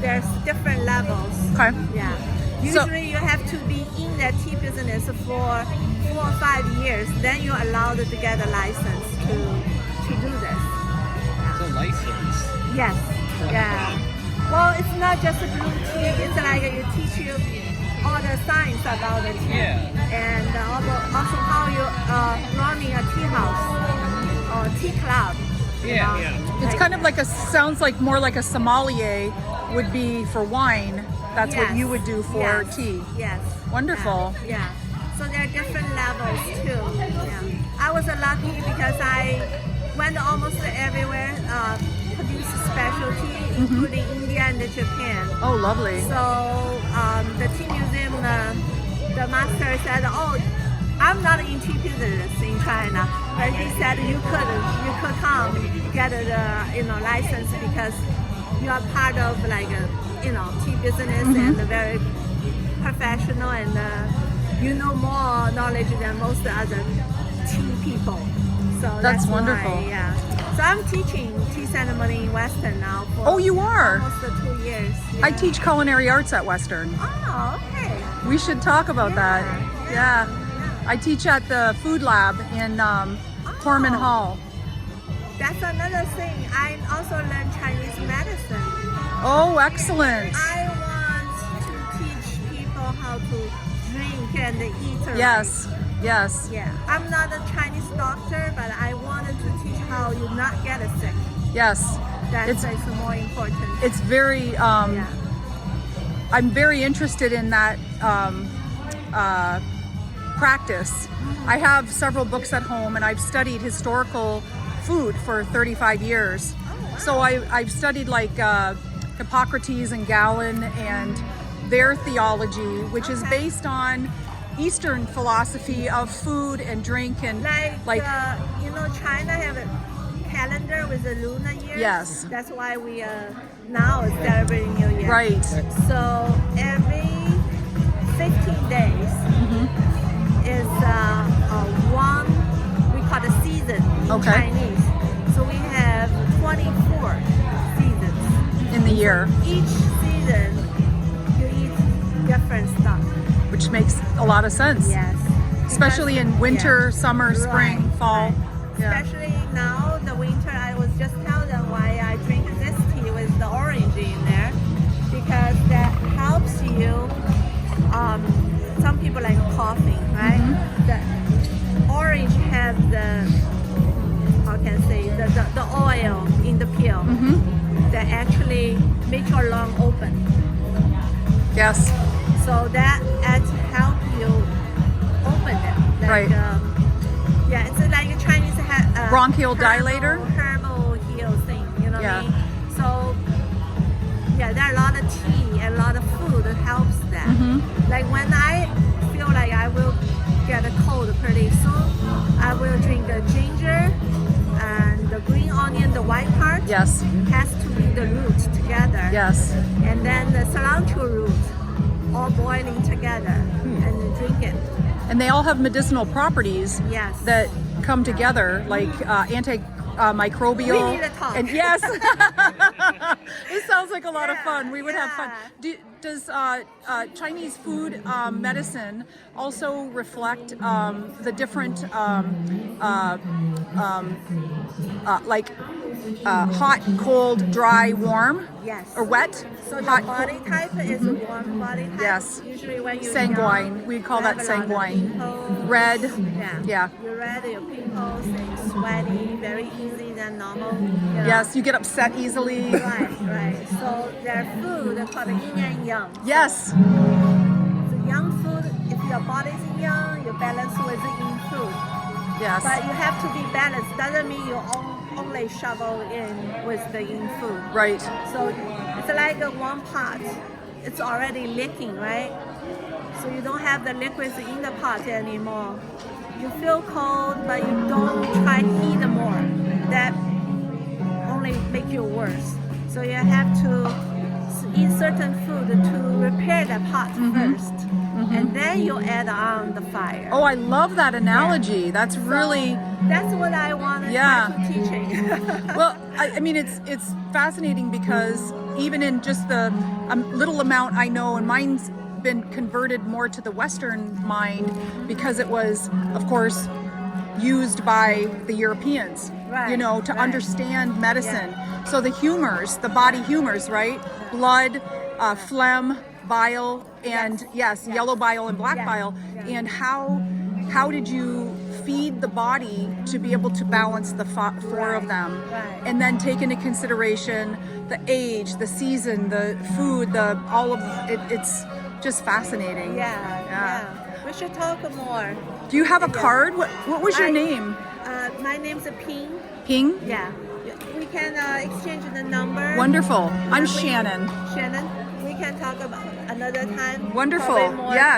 there's different levels. Okay. Yeah. So- Usually you have to be in the tea business for 4 or 5 years, then you're allowed to get a license to do this. It's a license. Yes. Yeah. Well, it's not just a blue tea. It's like you teach you all the science about the tea, Yeah. and also how you running a tea house or tea club. Yeah. Yeah. It's kind of like sounds like more like a sommelier would be for wine. That's what Yes. you would do for Yes. tea. Yes. Wonderful. Yeah. So there are different levels too. Yeah. I was lucky because I went almost everywhere, produced specialty, including India and Japan. Oh, lovely. So the tea museum, the master said, "Oh, I'm not in tea business in China," but he said you could come get a license because you are part of tea business and very professional and you know more knowledge than most other tea people. So That's why, wonderful. yeah. So I'm teaching tea ceremony in Western now for Oh, you are? almost 2 years. I Yeah. teach culinary arts at Western. Oh, okay. We should talk about that. Yeah. I teach at the food lab in Corman Oh. Hall. That's another thing. I also learn Chinese medicine. Oh, excellent. I want to teach people how to drink and eat right. Yes. Yes. Yeah. I'm not a Chinese doctor, but I wanted to teach how you not get sick. Yes. That's It's more important. it's very Yeah. I'm very interested in that practice. I have several books at home and I've studied historical food for 35 years. So I've studied like Hippocrates and Galen and their theology, which is based on Eastern philosophy of food and drink and China have a calendar with the lunar year. Yes. That's why we now is celebrating New Year. right. So every 15 days is one, we call it season in Okay. Chinese. So we have 24 seasons. In the year, Each season you eat different stuff. which makes a lot of sense. Yes. Especially in winter, summer, spring, Right, fall. right. Yeah. Especially now, the winter, I was just telling them why I drink this tea with the orange in there, because that helps you. Some people like coughing, right? The orange has the, how can I say, the oil in the peel that actually make your lung open. Yes. So that help you open it. Like, Right. Yeah, it's like a Chinese Bronchial dilator? herbal heal thing. You know Yeah. what I mean? So yeah, there are a lot of tea and a lot of food that helps that. Like when I feel like I will get a cold pretty soon, I will drink the ginger and the green onion, the white part. Yes. Has to be the root together. Yes. And then the cilantro root, all boiling together and drink it. And they all have medicinal properties Yes. that come together, like antimicrobial. We need to talk. And yes, this sounds like a lot of fun. We would have fun. Does Chinese food medicine also reflect the different hot, cold, dry, warm, Yes. or wet? So the Hot, body type is a warm body type. Yes. Usually when you're sanguine. young, We call you that have a lot of sanguine. pimples. Red. Yeah. Yeah. You're red, your pimples, and sweaty, very easy than normal. You know. Yes, you get upset easily. Right, right. So their food are called yin and yang. Yes. So young food, if your body is young, you balance with the yin food. Yes. But you have to be balanced. Doesn't mean you only shovel in with the yin food. Right. So it's like a one pot. It's already leaking, right? So you don't have the liquids in the pot anymore. You feel cold, but you don't try heat more. That only make you worse. So you have to eat certain food to repair the pot first, and then you add on the fire. Oh, I love that analogy. That's really That's what I wanted Yeah. to teaching. well. I mean, it's fascinating because even in just the little amount I know, and mine's been converted more to the Western mind because it was, of course, used by the Europeans, Right, you know, to right. understand medicine. So the humors, the body humors, right? Blood, phlegm, bile, and yes, yellow bile and black Yeah, bile. yeah. And how did you feed the body to be able to balance the four of Right, them? right. And then take into consideration the age, the season, the food, the all of it. It's just fascinating. Yeah. We should talk more. Do you have a Yeah. card? What was your name? My name's Ping. Ping? Yeah. We can exchange the number. Wonderful. I'm We- Shannon. Shannon. We can talk about another time. Wonderful. Probably more Yes.